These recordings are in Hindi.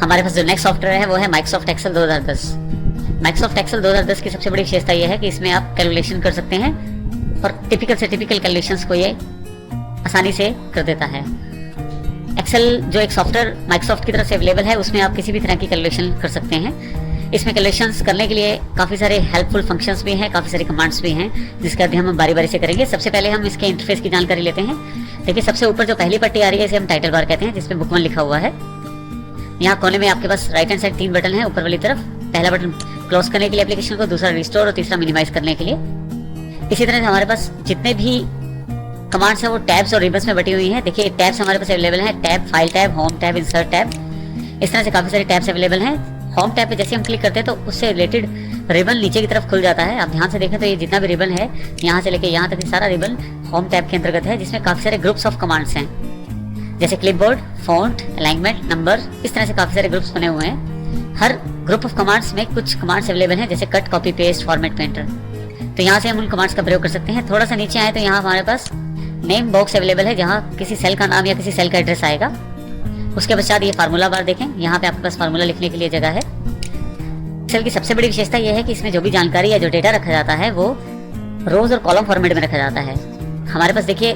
हमारे पास जो नेक्स्ट सॉफ्टवेयर है वो है माइक्रोसॉफ्ट एक्सेल 2010। माइक्रोसॉफ्ट एक्सेल 2010 की सबसे बड़ी विशेषता यह है कि इसमें आप कैलकुलेशन कर सकते हैं और टिपिकल से टिपिकल कैलकुलेशंस को ये आसानी से कर देता है। एक्सेल जो एक सॉफ्टवेयर माइक्रोसॉफ्ट की तरफ से अवेलेबल है, उसमें आप किसी भी तरह की कैलकुलेशन कर सकते हैं। इसमें कैलकुलेशंस करने के लिए काफ़ी सारे हेल्पफुल फंक्शंस भी हैं, काफ़ी सारे कमांड्स भी हैं, जिसका अध्ययन हम बारी बारी से करेंगे। सबसे पहले हम इसके इंटरफेस की जानकारी लेते हैं। देखिए, सबसे ऊपर जो पहली पट्टी आ रही है इसे हम टाइटल बार कहते हैं, जिसमें बुक 1 लिखा हुआ है। यहाँ कोने में आपके पास राइट हैंड साइड 3 बटन है ऊपर वाली तरफ। पहला बटन क्लोज करने के लिए एप्लीकेशन को, दूसरा रिस्टोर और तीसरा मिनिमाइज करने के लिए। इसी तरह से हमारे पास जितने भी कमांड्स हैं वो टैब्स और रिबन्स में बटी हुई हैं। देखिए, टैब्स हमारे पास अवेलेबल हैं, tab, file tab, home tab, insert tab, इस तरह से काफ़ी सारे टैब्स अवेलेबल हैं। होम टैब पे जैसे हम क्लिक करते हैं तो उससे रिलेटेड रिबन नीचे की तरफ खुल जाता है। आप ध्यान से देखें तो ये जितना भी रिबन है यहाँ से लेके यहाँ तक ये सारा रिबन होम टैब के अंतर्गत है, जिसमें काफ़ी सारे ग्रुप्स ऑफ कमांड्स हैं, जैसे क्लिपबोर्ड, फॉन्ट, अलाइनमेंट, नंबर, इस तरह से काफ़ी सारे ग्रुप्स बने हुए हैं। हर ग्रुप ऑफ कमांड्स में कुछ कमांड्स अवेलेबल हैं, जैसे cut, copy, paste, format, painter. तो यहाँ से हम उन कमांड्स का प्रयोग कर सकते हैं। थोड़ा सा नीचे आए तो यहाँ हमारे पास नेम बॉक्स अवेलेबल है, जहाँ किसी सेल का नाम या किसी सेल का एड्रेस आएगा। उसके पश्चात ये फार्मूला बार देखें, यहाँ पे आपके पास फार्मूला लिखने के लिए जगह है। एक्सेल की सबसे बड़ी विशेषता यह है कि इसमें जो भी जानकारी या जो डेटा रखा जाता है वो रोज और कॉलम फॉर्मेट में रखा जाता है। हमारे पास देखिए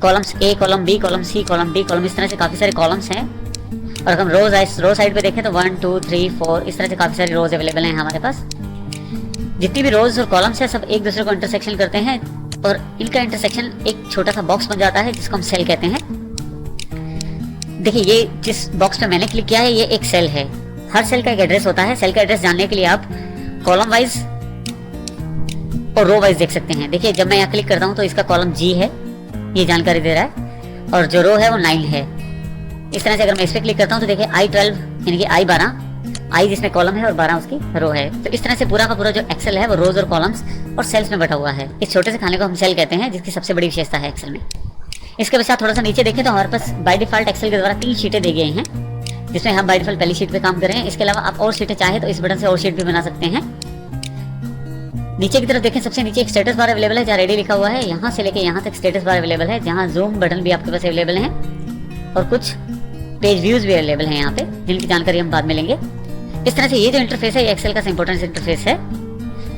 columns A, column B, column C, column D, column, इस तरह से काफ़ी सारे कॉलम्स हैं। और अगर हम रो साइड पे देखें तो 1 2 3 4 इस तरह से काफ़ी सारे रोज अवेलेबल हैं हमारे पास। जितनी भी रोज और कॉलम्स हैं सब एक दूसरे को इंटरसेक्शन करते हैं और इनका इंटरसेक्शन एक छोटा सा बॉक्स बन जाता है, जिसको हम सेल कहते हैं। देखिए, ये जिस बॉक्स पे मैंने क्लिक किया है ये एक सेल है। हर सेल का एक एड्रेस होता है। सेल का एड्रेस जानने के लिए आप कॉलम वाइज और रो वाइज देख सकते हैं। देखिए, जब मैं यहाँ क्लिक करता हूँ तो इसका कॉलम जी है, ये जानकारी दे रहा है, और जो रो है वो 9 है। इस तरह से अगर मैं इस पर क्लिक करता हूँ तो देखिए I12 यानी कि I12, I जिसमें कॉलम है और 12 उसकी रो है। तो इस तरह से पूरा का पूरा जो एक्सेल है वो रोज और कॉलम्स और सेल्स में बटा हुआ है। इस छोटे से खाने को हम सेल कहते हैं, जिसकी सबसे बड़ी विशेषता है एक्सेल में। इसके पश्चात थोड़ा सा नीचे देखें तो हमारे पास बाय डिफॉल्ट एक्सेल के द्वारा 3 शीटें दी गई हैं, जिसमें हम बाय डिफॉल्ट पहली शीट पे काम कर रहे हैं। इसके अलावा आप और शीटें चाहे तो इस बटन से और शीट भी बना सकते हैं। नीचे की तरफ देखें, सबसे नीचे एक स्टेटस बार अवेलेबल है जहाँ रेडी लिखा हुआ है। यहाँ से लेके यहाँ तक स्टेटस बार अवेलेबल है, जहाँ जूम बटन भी आपके पास अवेलेबल है और कुछ पेज व्यूज भी अवेलेबल हैं यहाँ पे, जिनकी जानकारी हम बाद में लेंगे। इस तरह से ये जो इंटरफेस है ये एक्सेल का इंपॉर्टेंट इंटरफेस है।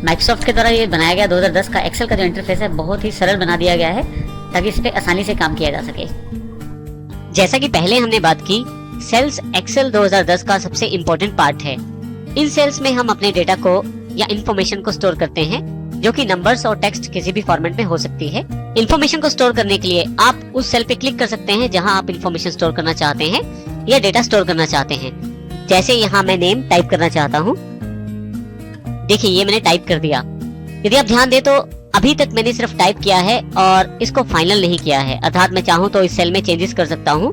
माइक्रोसॉफ्ट के द्वारा ये बनाया गया 2010 का एक्सेल का जो इंटरफेस है बहुत ही सरल बना दिया गया है, ताकि इस पे आसानी से काम किया जा सके। जैसा कि पहले हमने बात की, सेल्स एक्सेल 2010 का सबसे इम्पोर्टेंट पार्ट है। इन सेल्स में हम अपने डेटा को या इंफॉर्मेशन को स्टोर करते हैं, जो कि नंबर्स और टेक्स्ट किसी भी फॉर्मेट में हो सकती है। इंफॉर्मेशन को स्टोर करने के लिए आप उस सेल पे क्लिक कर सकते हैं जहां आप इंफॉर्मेशन स्टोर करना चाहते हैं या डेटा स्टोर करना चाहते हैं। जैसे यहाँ मैं नेम टाइप करना चाहता हूँ। देखिए, ये मैंने टाइप कर दिया। यदि आप ध्यान दें तो अभी तक मैंने सिर्फ टाइप किया है और इसको फाइनल नहीं किया है, अर्थात मैं चाहूँ तो इस सेल में चेंजेस कर सकता हूँ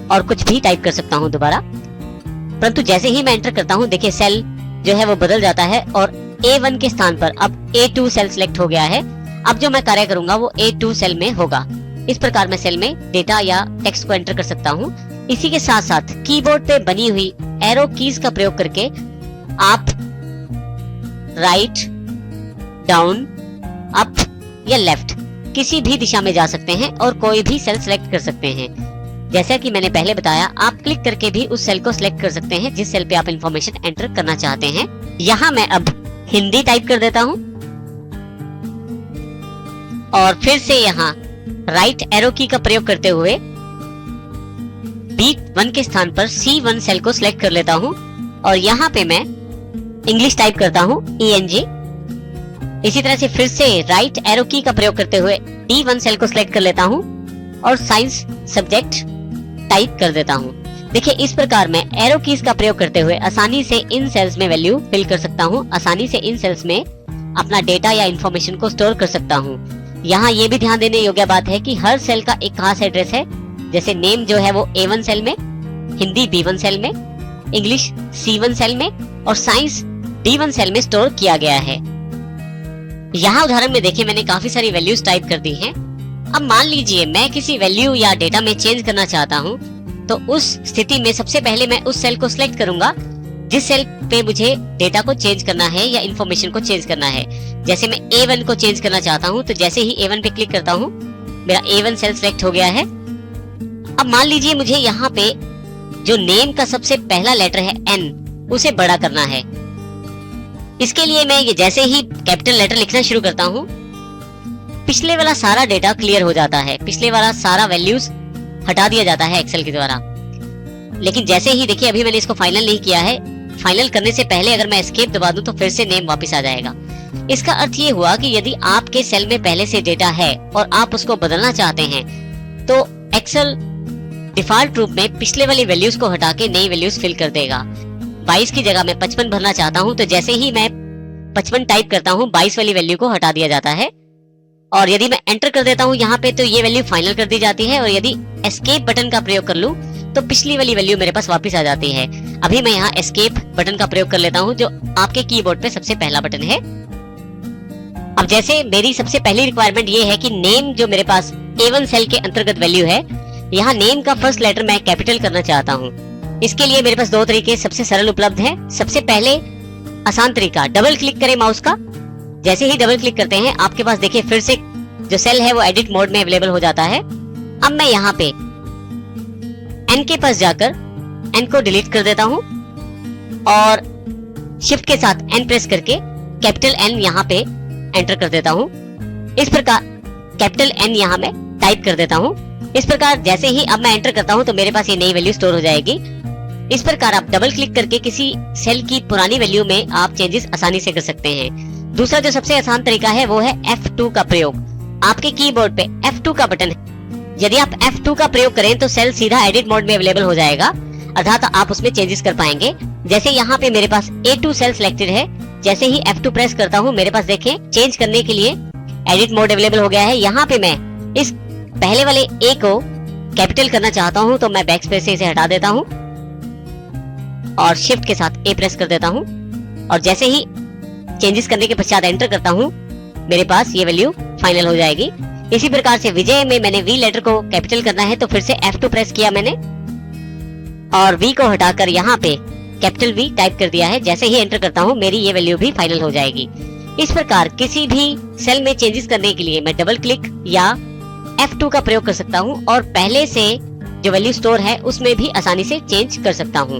और कुछ भी टाइप कर सकता हूँ दोबारा। परंतु जैसे ही मैं एंटर करता हूँ, देखिए सेल जो है वो बदल जाता है और A1 के स्थान पर अब A2 सेल सिलेक्ट हो गया है। अब जो मैं कार्य करूंगा वो A2 सेल में होगा। इस प्रकार मैं सेल में डेटा या टेक्स्ट को एंटर कर सकता हूँ। इसी के साथ साथ कीबोर्ड पे बनी हुई एरो कीज का प्रयोग करके आप राइट, डाउन, अप या लेफ्ट किसी भी दिशा में जा सकते हैं और कोई भी सेल सिलेक्ट कर सकते हैं। जैसा कि मैंने पहले बताया, आप क्लिक करके भी उस सेल को सिलेक्ट कर सकते हैं जिस सेल पे आप इंफॉर्मेशन एंटर करना चाहते हैं। यहाँ मैं अब हिंदी टाइप कर देता हूँ और फिर से यहाँ राइट एरो की का प्रयोग करते हुए B1 के स्थान पर C1 सेल को सिलेक्ट कर लेता हूँ और यहाँ पे मैं इंग्लिश टाइप करता हूँ ENG। इसी तरह से फिर से राइट एरो की का प्रयोग करते हुए D1 सेल को सिलेक्ट कर लेता हूँ और साइंस सब्जेक्ट टाइप कर देता हूँ। देखिए, इस प्रकार मैं एरो कीज का प्रयोग करते हुए आसानी से इन सेल्स में वैल्यू फिल कर सकता हूँ, आसानी से इन सेल्स में अपना डेटा या इंफॉर्मेशन को स्टोर कर सकता हूँ। यहाँ ये भी ध्यान देने योग्य बात है कि हर सेल का एक खास एड्रेस है। जैसे नेम जो है वो A1 सेल में, हिंदी B1 सेल में, इंग्लिश C1 सेल में और साइंस D1 सेल में स्टोर किया गया है। यहाँ उदाहरण में देखिए, मैंने काफी सारी वैल्यूज टाइप कर दी हैं। अब मान लीजिए मैं किसी वैल्यू या डेटा में चेंज करना चाहता हूँ, तो उस स्थिति में सबसे पहले मैं उस सेल को सिलेक्ट करूंगा जिस सेल पे मुझे डेटा को चेंज करना है या इंफॉर्मेशन को चेंज करना है। जैसे मैं A1 को चेंज करना चाहता हूँ, तो जैसे ही A1 पे क्लिक करता हूँ मेरा A1 सेल सिलेक्ट हो गया है। अब मान लीजिए मुझे यहाँ पे जो नेम का सबसे पहला लेटर है N, उसे बड़ा करना है। इसके लिए मैं ये जैसे ही कैपिटल लेटर लिखना शुरू करता हूँ, पिछले वाला सारा डेटा क्लियर हो जाता है, पिछले वाला सारा वैल्यूज हटा दिया जाता है एक्सेल के द्वारा। लेकिन जैसे ही देखिए अभी मैंने इसको फाइनल नहीं किया है, फाइनल करने से पहले अगर मैं एस्केप दबा दूं तो फिर से नेम वापस आ जाएगा। इसका अर्थ ये हुआ कि यदि आपके सेल में पहले से डेटा है और आप उसको बदलना चाहते हैं तो एक्सेल डिफॉल्ट रूप में पिछले वाली वैल्यूज को हटा के नई वैल्यूज फिल कर देगा। 22 की जगह मैं 55 भरना चाहता हूं तो जैसे ही मैं 55 टाइप करता हूं 22 वाली वैल्यू को हटा दिया जाता है, और यदि मैं एंटर कर देता हूं यहाँ पे तो ये वैल्यू फाइनल कर दी जाती है, और यदि एस्केप बटन का प्रयोग कर लूं तो पिछली वाली वैल्यू मेरे पास वापस आ जाती है। अभी मैं यहाँ एस्केप बटन का प्रयोग कर लेता हूँ जो आपके कीबोर्ड पे सबसे पहला बटन है। अब जैसे मेरी सबसे पहली रिक्वायरमेंट ये है कि नेम जो मेरे पास A1 सेल के अंतर्गत वैल्यू है, यहाँ नेम का फर्स्ट लेटर मैं कैपिटल करना चाहता हूँ। इसके लिए मेरे पास दो तरीके सबसे सरल उपलब्ध हैं। सबसे पहले आसान तरीका, डबल क्लिक करें माउस का। जैसे ही डबल क्लिक करते हैं आपके पास देखिए फिर से जो सेल है वो एडिट मोड में अवेलेबल हो जाता है। अब मैं यहाँ पे N के पास जाकर N को डिलीट कर देता हूँ और शिफ्ट के साथ N प्रेस करके कैपिटल N यहाँ पे एंटर कर देता हूँ। इस प्रकार कैपिटल N यहाँ में टाइप कर देता हूँ। इस प्रकार जैसे ही अब मैं एंटर करता हूँ तो मेरे पास ये नई वैल्यू स्टोर हो जाएगी। इस प्रकार आप डबल क्लिक करके किसी सेल की पुरानी वैल्यू में आप चेंजेस आसानी से कर सकते हैं। दूसरा जो सबसे आसान तरीका है वो है F2 का प्रयोग। आपके कीबोर्ड पे F2 का बटन है, यदि आप F2 का प्रयोग करें तो सेल सीधा एडिट मोड में अवेलेबल हो जाएगा, अर्थात आप उसमें चेंजेस कर पाएंगे। जैसे यहाँ पे मेरे पास A2 सेल सिलेक्टेड है, जैसे ही F2 प्रेस करता हूँ मेरे पास देखें चेंज करने के लिए एडिट मोड अवेलेबल हो गया है। यहाँ पे मैं इस पहले वाले A को कैपिटल करना चाहता हूँ तो मैं बैक स्पेस से इसे हटा देता हूँ और शिफ्ट के साथ A प्रेस कर देता हूँ, और जैसे ही चेंजेस करने के पश्चात एंटर करता हूँ मेरे पास ये वैल्यू फाइनल हो जाएगी। इसी प्रकार से विजय में मैंने V लेटर को कैपिटल करना है तो फिर से F2 प्रेस किया मैंने और V को हटाकर यहाँ पे कैपिटल V टाइप कर दिया है। जैसे ही एंटर करता हूँ मेरी ये वैल्यू भी फाइनल हो जाएगी। इस प्रकार किसी भी सेल में चेंजेस करने के लिए मैं डबल क्लिक या F2 का प्रयोग कर सकता हूँ और पहले से जो वैल्यू स्टोर है उसमें भी आसानी से चेंज कर सकता हूँ।